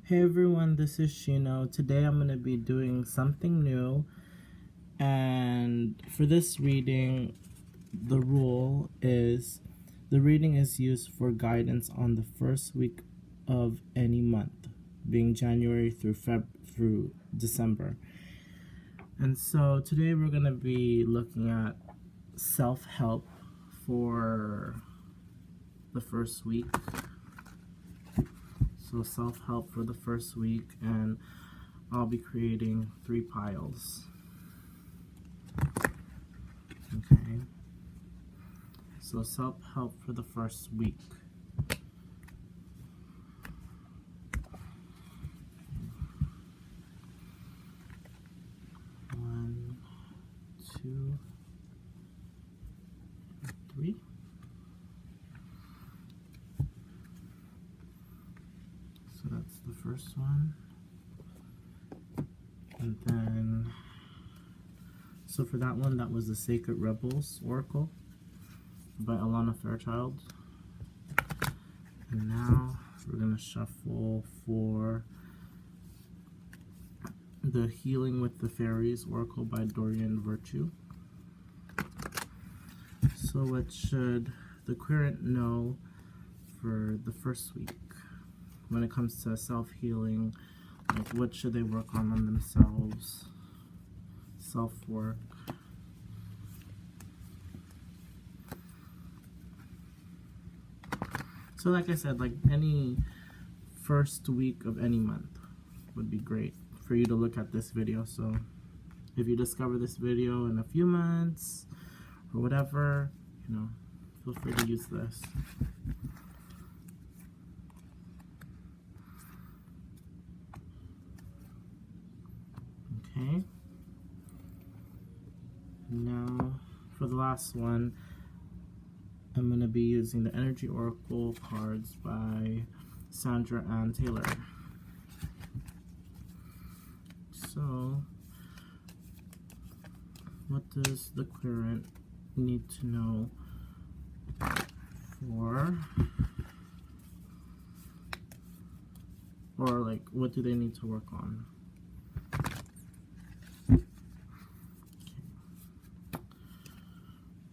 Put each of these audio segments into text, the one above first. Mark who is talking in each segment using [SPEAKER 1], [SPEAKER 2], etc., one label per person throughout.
[SPEAKER 1] Hey everyone, this is Shino. Today I'm going to be doing something new, and for this reading, the rule is the reading is used for guidance on the first week of any month, being January through December. And so today we're going to be looking at self-help for the first week. So self-help for the first week, and I'll be creating 3 piles. Okay, so self-help for the first week. One, two, 3. So that's the first one. And then, so for that one, that was the Sacred Rebels Oracle by Alana Fairchild. And now we're going to shuffle for the Healing with the Fairies Oracle by Dorian Virtue. So what should the querent know for the first week when it comes to self-healing? Like, what should they work on themselves? Self-work. So like I said, like any first week of any month would be great for you to look at this video. So if you discover this video in a few months or whatever, you know, feel free to use this. Okay. Now for the last one, I'm going to be using the Energy Oracle cards by Sandra Ann Taylor. So, what does the querent need to know for, or like, what do they need to work on? Okay.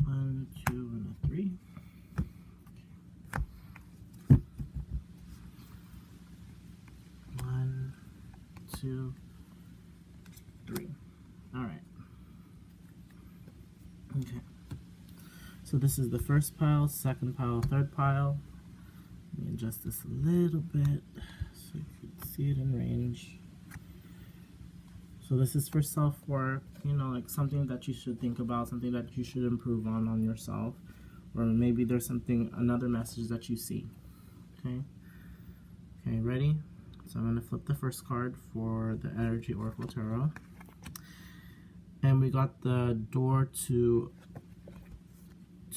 [SPEAKER 1] 1, 2, and a 3. 1, 2, 3. All right. Okay. So this is the first pile, second pile, third pile. Let me adjust this a little bit so you can see it in range. So this is for self-work, you know, like something that you should think about, something that you should improve on yourself, or maybe there's another message that you see. Okay. Okay, ready? So I'm going to flip the first card for the Energy Oracle Tarot. And we got the Door to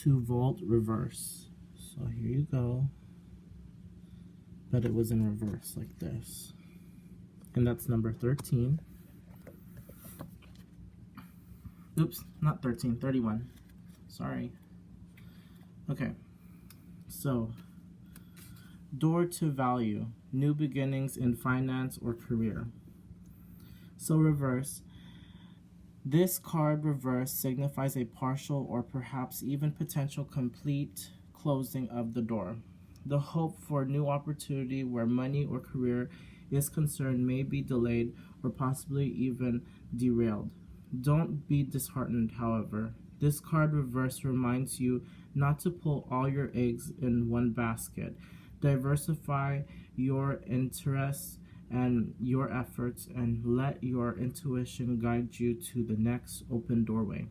[SPEAKER 1] Vault reverse. So here you go. But it was in reverse like this. And that's number 13. Oops, not 13, 31. Sorry. Okay. So, door to value, new beginnings in finance or career. So reverse. This card reverse signifies a partial or perhaps even potential complete closing of the door. The hope for new opportunity where money or career is concerned may be delayed or possibly even derailed. Don't be disheartened, however. This card reverse reminds you not to pull all your eggs in one basket. Diversify your interests and your efforts, and let your intuition guide you to the next open doorway.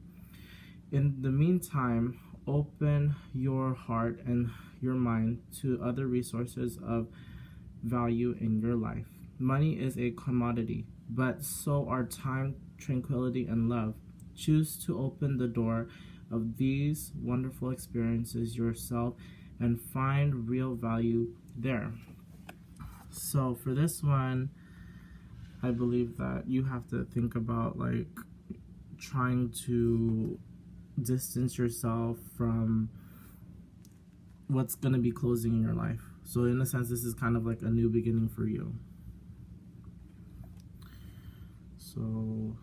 [SPEAKER 1] In the meantime, open your heart and your mind to other resources of value in your life. Money is a commodity, but so are time, tranquility, and love. Choose to open the door of these wonderful experiences yourself and find real value there. So for this one, I believe that you have to think about like trying to distance yourself from what's going to be closing in your life. So in a sense, this is kind of like a new beginning for you. So,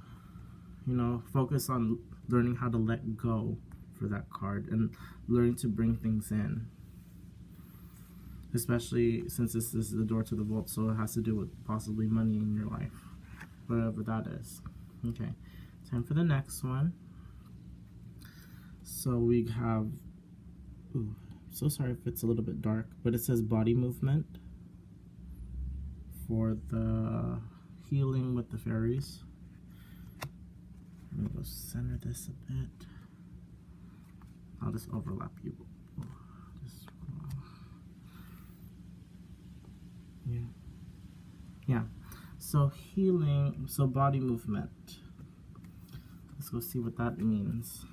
[SPEAKER 1] focus on learning how to let go for that card and learning to bring things in. Especially since this is the door to the vault, so it has to do with possibly money in your life, whatever that is. Okay, time for the next one. So we have, so sorry if it's a little bit dark, but it says body movement for the healing with the fairies. Let me go center this a bit. I'll just overlap you. Yeah. So healing, so body movement. Let's go see what that means.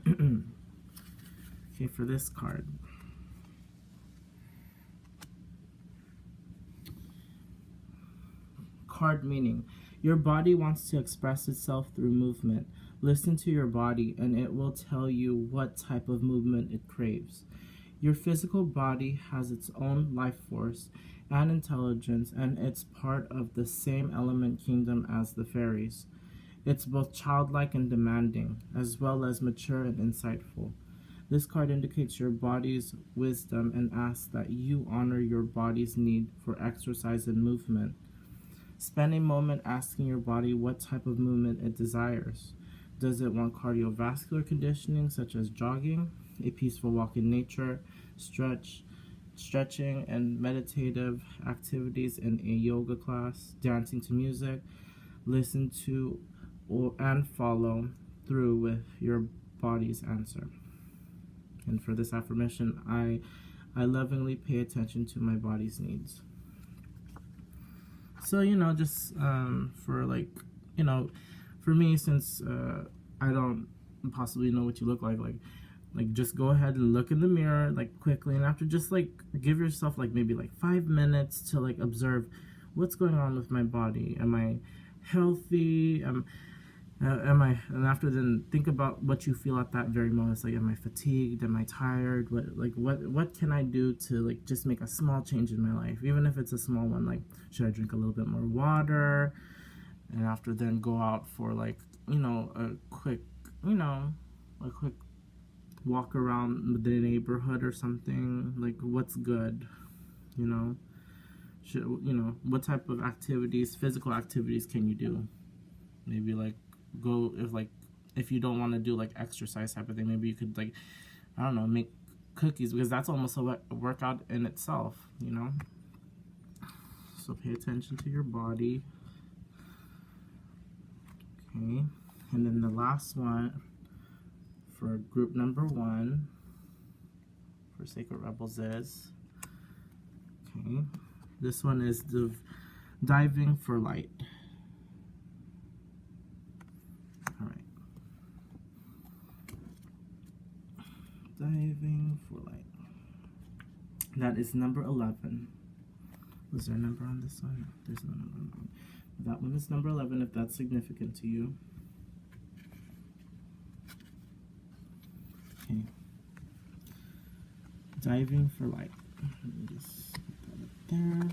[SPEAKER 1] Okay, for this card. Card meaning. Your body wants to express itself through movement. Listen to your body and it will tell you what type of movement it craves. Your physical body has its own life force and intelligence, and it's part of the same element kingdom as the fairies. It's both childlike and demanding, as well as mature and insightful. This card indicates your body's wisdom and asks that you honor your body's need for exercise and movement. Spend a moment asking your body what type of movement it desires. Does it want cardiovascular conditioning such as jogging, a peaceful walk in nature, stretching and meditative activities in a yoga class, dancing to music? Listen to and follow through with your body's answer. And for this affirmation, I lovingly pay attention to my body's needs. So, just for for me, since I don't possibly know what you look like just go ahead and look in the mirror quickly, and after just give yourself maybe 5 minutes to observe what's going on with my body. Am I healthy? And after then think about what you feel at that very moment. It's am I fatigued? Am I tired? What can I do to just make a small change in my life, even if it's a small one? Should I drink a little bit more water? And after then go out for a quick walk around the neighborhood or something. What's good, what type of activities, physical activities can you do? Maybe go, if you don't want to do exercise type of thing, maybe you could I don't know, make cookies, because that's almost a workout in itself. So pay attention to your body. Okay, and then the last one for group number 1 for Sacred Rebels is, okay, this one is the diving for light. Alright. Diving for light. That is number 11. Was there a number on this one? There's no number on that one. That one is number 11 if that's significant to you. Okay. Diving for light. Let me just put that up there.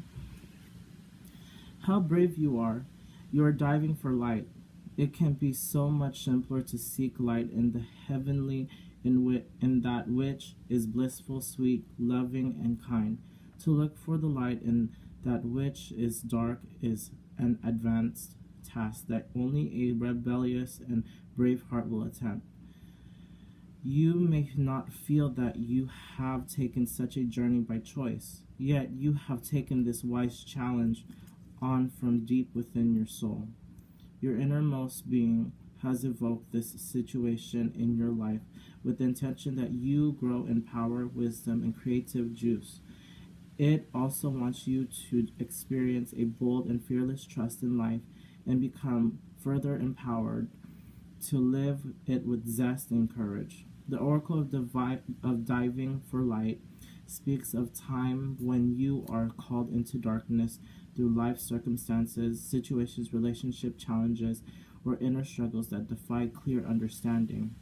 [SPEAKER 1] How brave you are. You are diving for light. It can be so much simpler to seek light in the heavenly, in that which is blissful, sweet, loving, and kind. To look for the light in that which is dark is an advanced task that only a rebellious and brave heart will attempt. You may not feel that you have taken such a journey by choice, yet you have taken this wise challenge on from deep within your soul. Your innermost being has evoked this situation in your life with the intention that you grow in power, wisdom, and creative juice. It also wants you to experience a bold and fearless trust in life and become further empowered to live it with zest and courage. The Oracle of Diving for Light speaks of time when you are called into darkness through life circumstances, situations, relationship challenges, or inner struggles that defy clear understanding.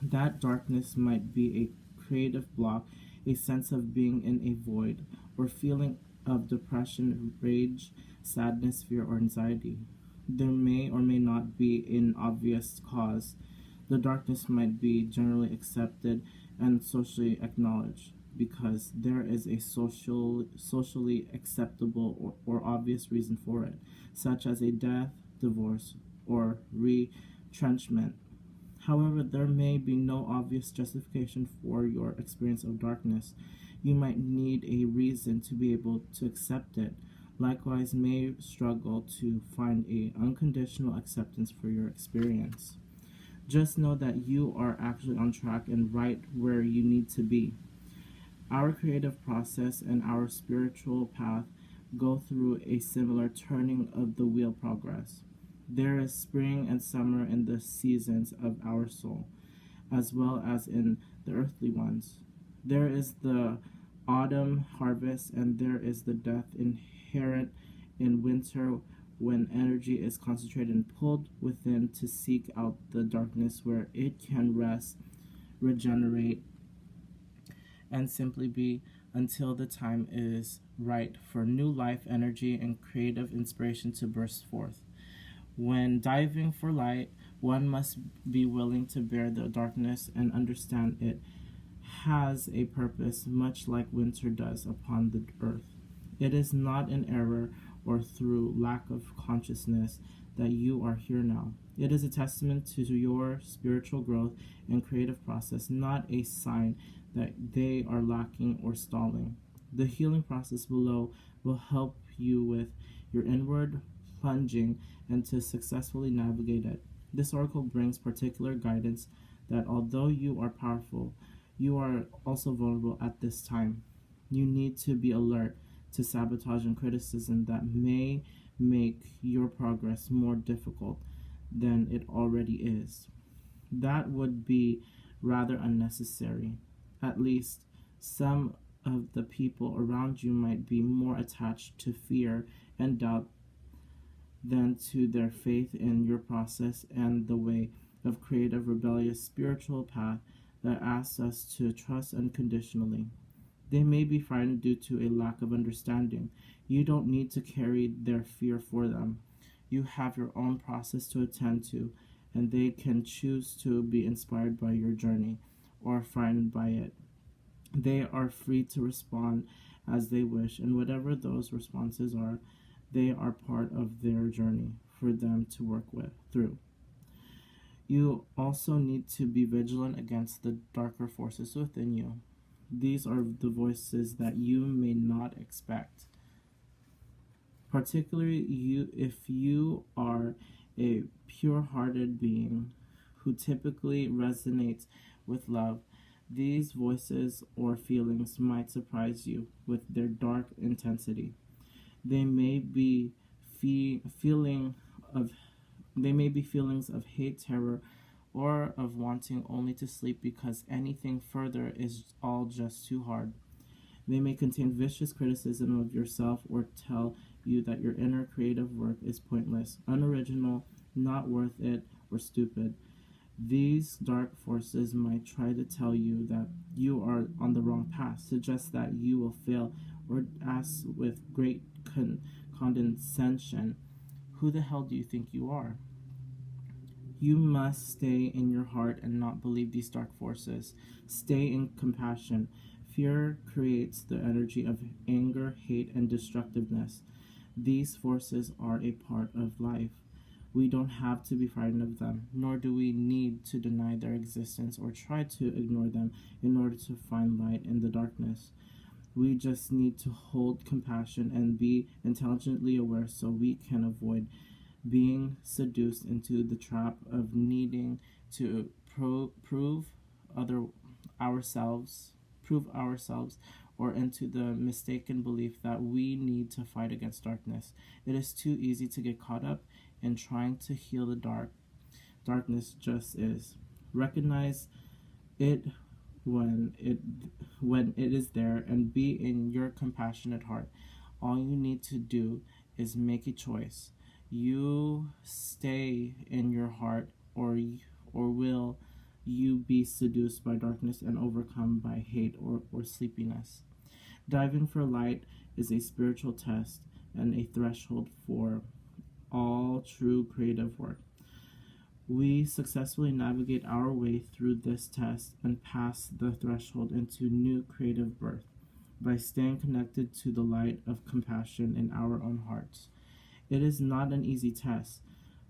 [SPEAKER 1] That darkness might be a creative block, a sense of being in a void, or feeling of depression, rage, sadness, fear, or anxiety. There may or may not be an obvious cause. The darkness might be generally accepted and socially acknowledged because there is a socially acceptable or obvious reason for it, such as a death, divorce, or retrenchment. However, there may be no obvious justification for your experience of darkness. You might need a reason to be able to accept it. Likewise, may struggle to find a unconditional acceptance for your experience. Just know that you are actually on track and right where you need to be. Our creative process and our spiritual path go through a similar turning of the wheel progress. There is spring and summer in the seasons of our soul, as well as in the earthly ones. There is the autumn harvest, and there is the death inherent in winter when energy is concentrated and pulled within to seek out the darkness where it can rest, regenerate, and simply be until the time is right for new life energy and creative inspiration to burst forth. When diving for light, one must be willing to bear the darkness and understand it has a purpose, much like winter does upon the earth. It is not an error or through lack of consciousness that you are here now. It is a testament to your spiritual growth and creative process, not a sign that they are lacking or stalling. The healing process below will help you with your inward plunging and to successfully navigate it. This oracle brings particular guidance that although you are powerful, you are also vulnerable at this time. You need to be alert to sabotage and criticism that may make your progress more difficult than it already is. That would be rather unnecessary. At least some of the people around you might be more attached to fear and doubt than to their faith in your process and the way of creative, rebellious, spiritual path that asks us to trust unconditionally. They may be frightened due to a lack of understanding. You don't need to carry their fear for them. You have your own process to attend to, and they can choose to be inspired by your journey or frightened by it. They are free to respond as they wish, and whatever those responses are, they are part of their journey for them to work through. You also need to be vigilant against the darker forces within you. These are the voices that you may not expect. Particularly if you are a pure-hearted being who typically resonates with love, these voices or feelings might surprise you with their dark intensity. They may be feelings of hate, terror, or of wanting only to sleep because anything further is all just too hard. They may contain vicious criticism of yourself or tell you that your inner creative work is pointless, unoriginal, not worth it, or stupid. These dark forces might try to tell you that you are on the wrong path, suggest that you will fail, or ask with great condescension, "Who the hell do you think you are?" You must stay in your heart and not believe these dark forces. Stay in compassion. Fear creates the energy of anger, hate, and destructiveness. These forces are a part of life. We don't have to be frightened of them, nor do we need to deny their existence or try to ignore them in order to find light in the darkness. We just need to hold compassion and be intelligently aware so we can avoid being seduced into the trap of needing to prove ourselves, or into the mistaken belief that we need to fight against darkness. It is too easy to get caught up in trying to heal the darkness just is. Recognize it when it is there and be in your compassionate heart. All you need to do is make a choice. You stay in your heart, or will you be seduced by darkness and overcome by hate or sleepiness? Diving for light is a spiritual test. and a threshold for all true creative work. We successfully navigate our way through this test and pass the threshold into new creative birth by staying connected to the light of compassion in our own hearts. It is not an easy test,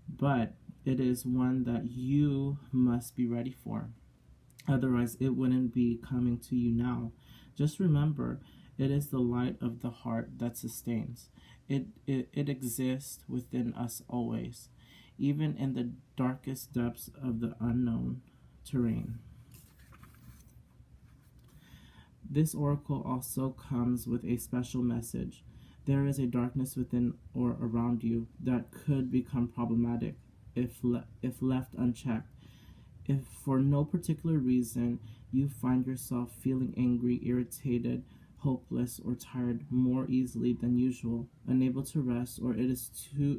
[SPEAKER 1] but it is one that you must be ready for. Otherwise, it wouldn't be coming to you now. Just remember, it is the light of the heart that sustains. It exists within us always, even in the darkest depths of the unknown terrain. This oracle also comes with a special message. There is a darkness within or around you that could become problematic if left unchecked. If for no particular reason you find yourself feeling angry, irritated, hopeless, or tired more easily than usual, unable to rest, or it is too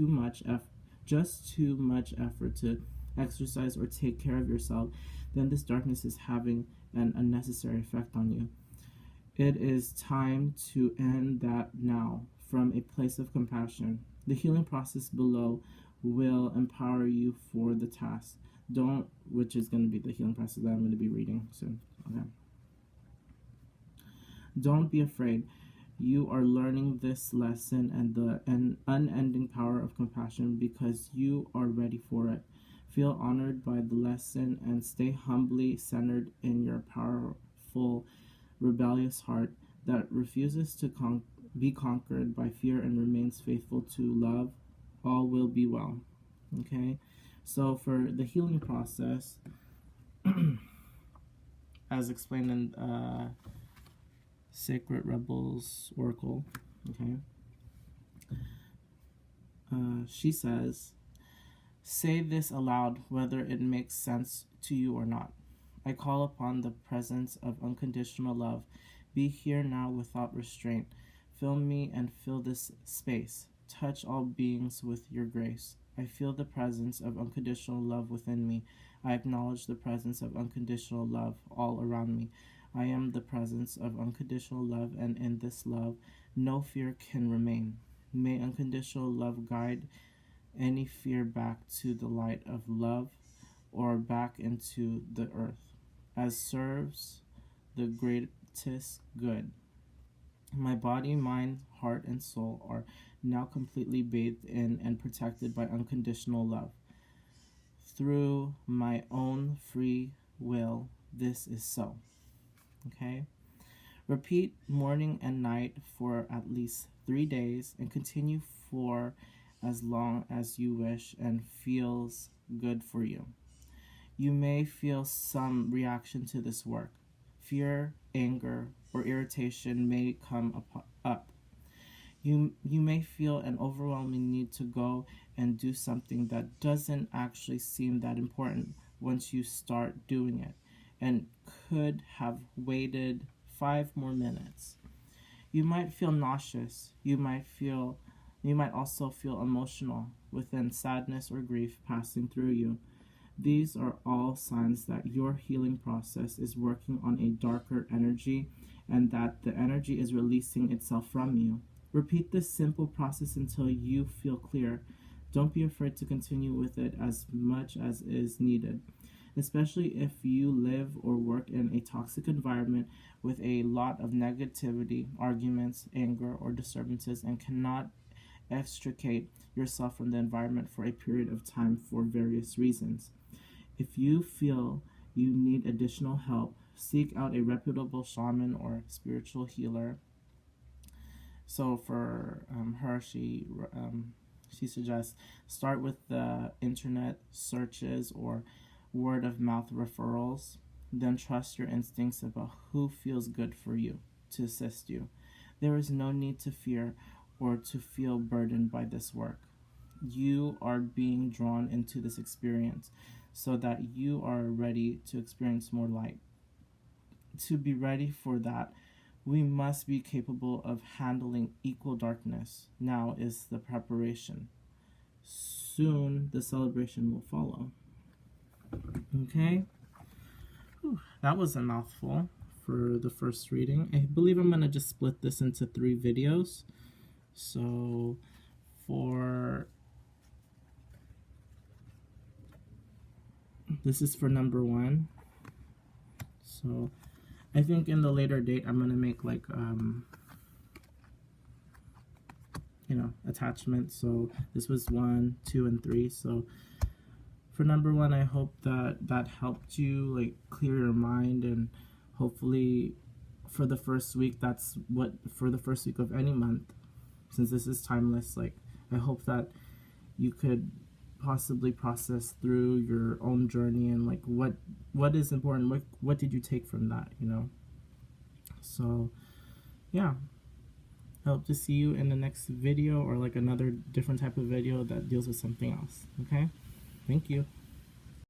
[SPEAKER 1] much effort to exercise or take care of yourself, then this darkness is having an unnecessary effect on you. It is time to end that now from a place of compassion. The healing process below will empower you for the task. Which is going to be the healing process that I'm going to be reading soon. Okay. Don't be afraid. You are learning this lesson and the unending power of compassion because you are ready for it. Feel honored by the lesson and stay humbly centered in your powerful, rebellious heart that refuses to be conquered by fear and remains faithful to love. All will be well. Okay? So for the healing process, as explained in Sacred Rebels Oracle, okay, she says, say this aloud whether it makes sense to you or not. I call upon the presence of unconditional love. Be here now without restraint. Fill me and fill this space. Touch all beings with your grace. I feel the presence of unconditional love within me. I acknowledge the presence of unconditional love all around me. I am the presence of unconditional love, and in this love, no fear can remain. May unconditional love guide any fear back to the light of love or back into the earth, as serves the greatest good. My body, mind, heart, and soul are now completely bathed in and protected by unconditional love. Through my own free will, this is so. Okay? Repeat morning and night for at least 3 days and continue for as long as you wish and feels good for you. You may feel some reaction to this work. Fear, anger, or irritation may come up. You may feel an overwhelming need to go and do something that doesn't actually seem that important once you start doing it and could have waited 5 more minutes. You might feel nauseous. You might also feel emotional within sadness or grief passing through you. These are all signs that your healing process is working on a darker energy and that the energy is releasing itself from you. Repeat this simple process until you feel clear. Don't be afraid to continue with it as much as is needed, especially if you live or work in a toxic environment with a lot of negativity, arguments, anger, or disturbances and cannot extricate yourself from the environment for a period of time for various reasons. If you feel you need additional help, seek out a reputable shaman or spiritual healer. So for her, she suggests start with the internet searches or word of mouth referrals. Then trust your instincts about who feels good for you to assist you. There is no need to fear or to feel burdened by this work. You are being drawn into this experience so that you are ready to experience more light. To be ready for that, we must be capable of handling equal darkness. Now is the preparation. Soon the celebration will follow. Okay? Whew, that was a mouthful for the first reading. I believe I'm going to just split this into 3 videos. So this is for number 1. So I think in the later date I'm going to make like you know, attachments. So this was 1, 2, and 3. So for number 1, I hope that helped you like clear your mind, and hopefully for the first week, for the first week of any month, since this is timeless, like I hope that you could possibly process through your own journey and like what is important, what did you take from that, you know. So yeah, I hope to see you in the next video, or like another different type of video that deals with something else. Okay, thank you.